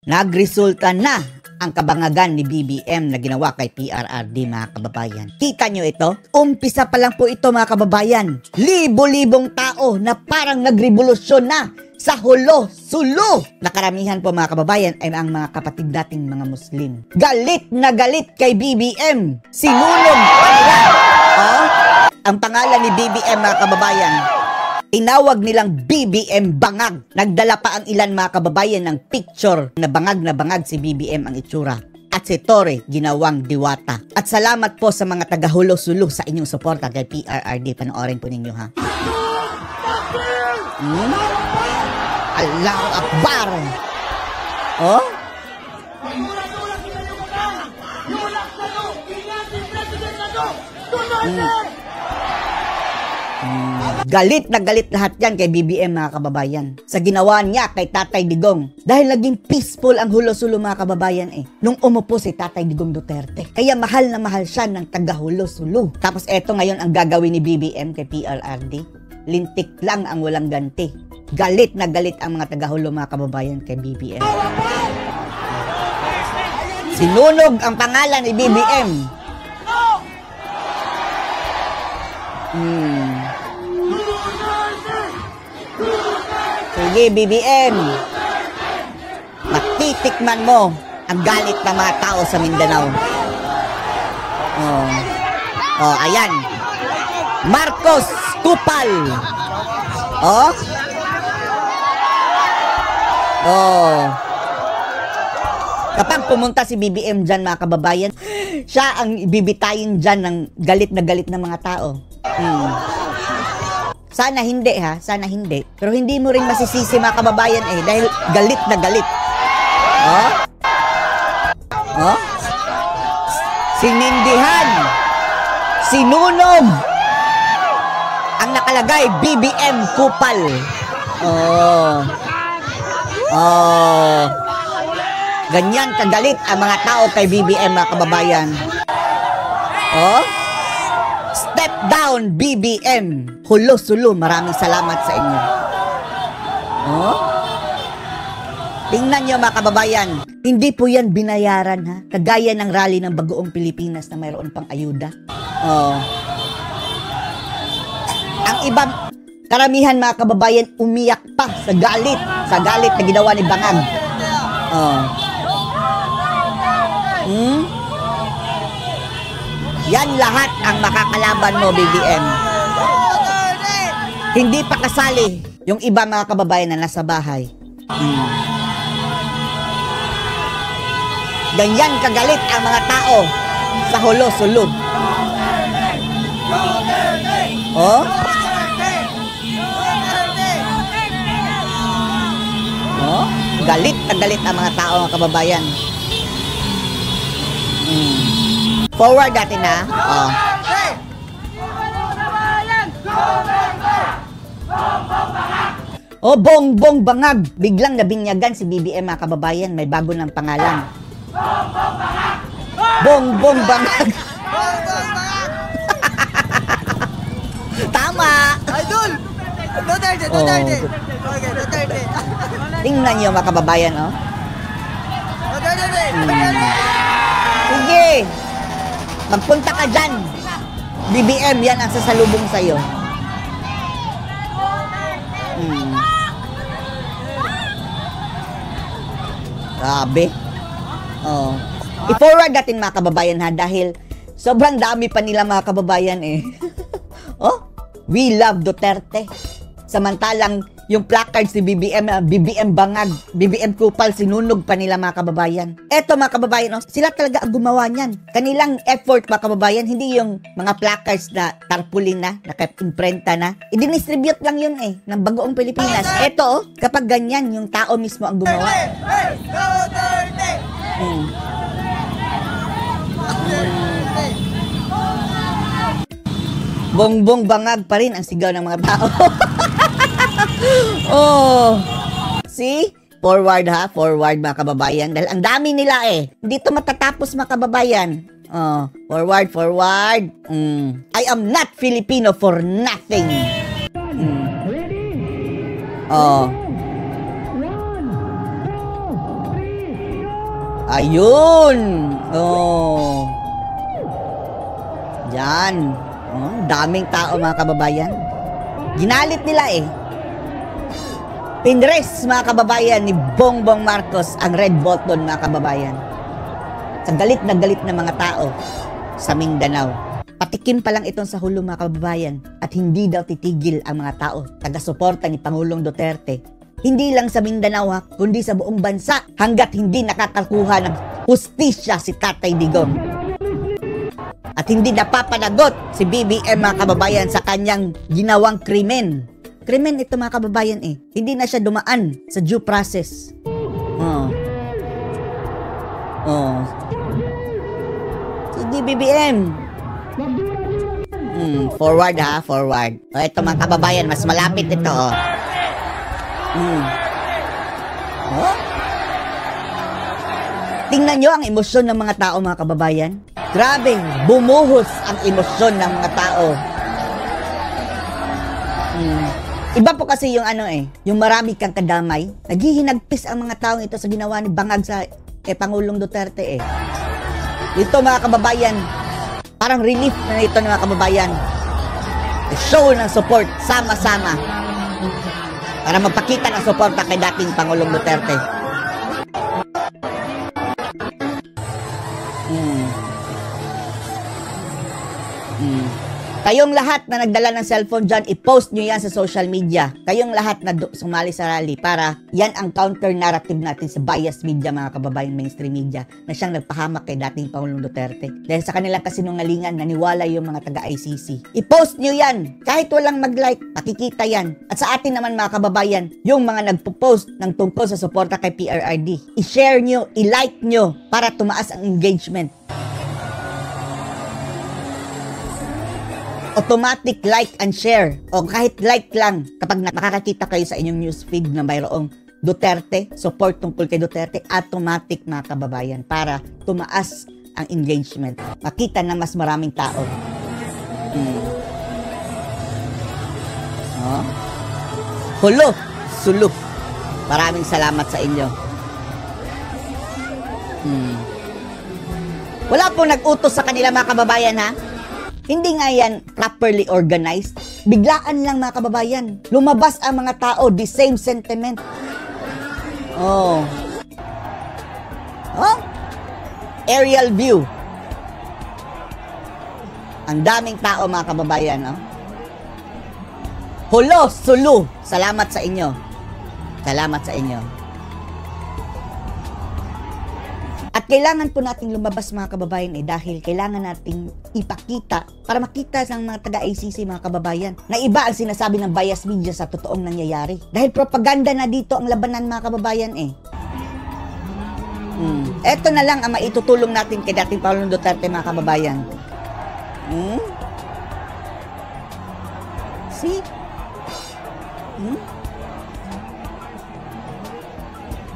Nagresulta na ang kabangagan ni BBM na ginawa kay PRRD, mga kababayan. Kita nyo ito? Umpisa pa lang po ito, mga kababayan. Libo-libong tao na parang nagrevolusyon na sa hulo-sulo. Nakaramihan po, mga kababayan, ay ang mga kapatid nating mga Muslim. Galit na galit kay BBM. Sinulog pa nila. Oh? Ang pangalan ni BBM, mga kababayan, tinawag nilang BBM bangag. Nagdala pa ang ilan, mga kababayan, ng picture na bangag si BBM ang itsura. At si Torre ginawang diwata. At salamat po sa mga taga-hulo-sulo sa inyong suporta kay PRRD. Panoorin po ninyo, ha? Allahu Akbar! Oh? Galit na galit lahat yan kay BBM, mga kababayan, sa ginawa niya kay Tatay Digong. Dahil naging peaceful ang hulo-sulo, mga kababayan, nung umupo si Tatay Digong Duterte. Kaya mahal na mahal siya ng taga-hulo-sulo. Tapos eto ngayon ang gagawin ni BBM kay PRRD. Lintik lang ang walang ganti. Galit na galit ang mga taga-hulo, mga kababayan, kay BBM. Sinunog ang pangalan ni BBM. Sige, BBM, matitikman mo ang galit ng mga tao sa Mindanao. Ayan. Marcos Kupal. Kapag pumunta si BBM dyan, mga kababayan, siya ang bibitayin dyan ng galit na galit ng mga tao. Sana hindi, ha? Sana hindi. Pero hindi mo rin masisisi, mga kababayan, dahil galit na galit. Sinindihan. Sinunog. Ang nakalagay, BBM Kupal. Ganyan kagalit ang mga tao kay BBM, mga kababayan. Step down, BBM. Hulo-sulo, maraming salamat sa inyo. Tingnan nyo, mga kababayan. Hindi po yan binayaran, ha? Kagaya ng rally ng Bagoong Pilipinas na mayroon pang ayuda. Ang ibang karamihan, mga kababayan, umiyak pa sa galit. Sa galit na ginawa ni Bangag. Yan lahat ang makakalaban mo, BBM. Hindi pa kasali yung iba, mga kababayan, na nasa bahay. Ganyan kagalit ang mga tao sa hulo-sulo. Galit na galit ang mga tao, mga kababayan. Forward natin, ha? Bongbong Bangag. Biglang nabinyagan si BBM, mga kababayan. May bago ng pangalan. Bongbong Bangag. Tama! Idol! Duterte! Okay, Duterte. Tingnan niyo, mga kababayan, Duterte! Sige! Magpunta ka dyan. BBM, yan ang sasalubong sa'yo. Grabe. I-forward natin, mga kababayan, ha, dahil sobrang dami pa nila, mga kababayan, We love Duterte. Samantalang yung placards ni BBM Bangag, BBM Kupal, sinunog pa nila, mga kababayan. Eto, mga kababayan, sila talaga ang gumawa niyan. Kanilang effort, mga kababayan, hindi yung mga placards na tarpaulin na, naka-imprenta na. I-distribute lang yun, ng Bagoong Pilipinas. Eto, kapag ganyan, yung tao mismo ang gumawa. Bongbong Bangag pa rin ang sigaw ng mga tao. See? Forward, ha? Forward, mga kababayan. Dahil ang dami nila, Hindi ito matatapos, mga kababayan. Forward. I am not Filipino for nothing. Ayun. Oh. Yan. Oh, daming tao mga kababayan. Ginalit nila eh. Pinres mga kababayan ni Bongbong Marcos ang red button mga kababayan. Sa galit na mga tao sa Mindanao. Patikim pa lang itong sa hulo mga kababayan at hindi daw titigil ang mga tao taga-suporta ni Pangulong Duterte. Hindi lang sa Mindanao ha, kundi sa buong bansa hanggat hindi nakakakuha ng hustisya si Tatay Digong. At hindi napapanagot si BBM mga kababayan sa kanyang ginawang krimen. Krimen ito mga kababayan eh. Hindi na siya dumaan sa due process. Oh. Oh. Sige BBM. Forward ha, forward. O ito mga kababayan, mas malapit ito oh. Oh? Tingnan nyo ang emosyon ng mga tao mga kababayan. Grabe, bumuhos ang emosyon ng mga tao. Iba po kasi yung ano eh, yung marami kang kadamay. Naghihinagpis ang mga taong ito sa ginawa ni Bangag sa Pangulong Duterte eh. Ito mga kababayan, parang relief na ito ng mga kababayan. Show ng support, sama-sama. Para magpakita ng suporta kay dating Pangulong Duterte. Kayong lahat na nagdala ng cellphone dyan, i-post nyo yan sa social media. Kayong lahat na sumali sa rally para yan ang counter-narrative natin sa bias media, mga kababayan, mainstream media, na siyang nagpahamak kay dating Pangulong Duterte. Dahil sa kanilang kasinungalingan, naniwala yung mga taga-ICC. I-post nyo yan. Kahit walang mag-like, makikita yan. At sa atin naman, mga kababayan, yung mga nagpo-post ng tungkol sa suporta kay PRRD, i-share nyo, i-like nyo para tumaas ang engagement. Automatic like and share o kahit like lang kapag makakakita kayo sa inyong newsfeed na mayroong Duterte, support tungkol kay Duterte, automatic mga kababayan para tumaas ang engagement. Makita ng mas maraming tao. Oh. Hulo, sulu. Maraming salamat sa inyo. Wala pong nag-utos sa kanila mga kababayan ha. Hindi nga yan properly organized. Biglaan lang mga kababayan. Lumabas ang mga tao, the same sentiment. Oh. Oh? Aerial view. Ang daming tao mga kababayan. Oh? Hulo, sulu. Salamat sa inyo. Salamat sa inyo. At kailangan po nating lumabas mga kababayan dahil kailangan nating ipakita para makita ng mga taga-ICC mga kababayan na iba ang sinasabi ng bias media sa totoong nangyayari. Dahil propaganda na dito ang labanan mga kababayan eh. Eto na lang ang maitutulong natin kay dating Pangulong Duterte mga kababayan. See?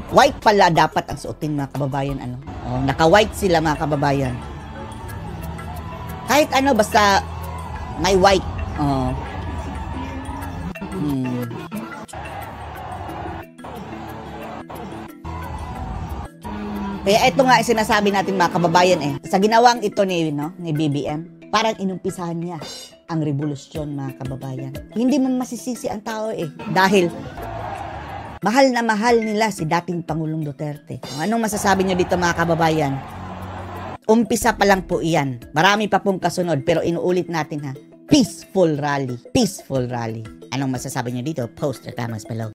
White pala dapat ang suotin mga kababayan. Ano? Oh, naka-white sila mga kababayan. Kahit ano, basta may white. Oh. Kaya ito nga sinasabi natin mga kababayan eh. Sa ginawang ito ni BBM, parang inumpisahan niya ang revolusyon mga kababayan. Hindi mo masisisi ang tao eh. Dahil mahal na mahal nila si dating Pangulong Duterte. Anong masasabi nyo dito mga kababayan? Umpisa pa lang po iyan. Marami pa pong kasunod pero inuulit natin ha. Peaceful rally. Peaceful rally. Anong masasabi nyo dito? Post your comments below.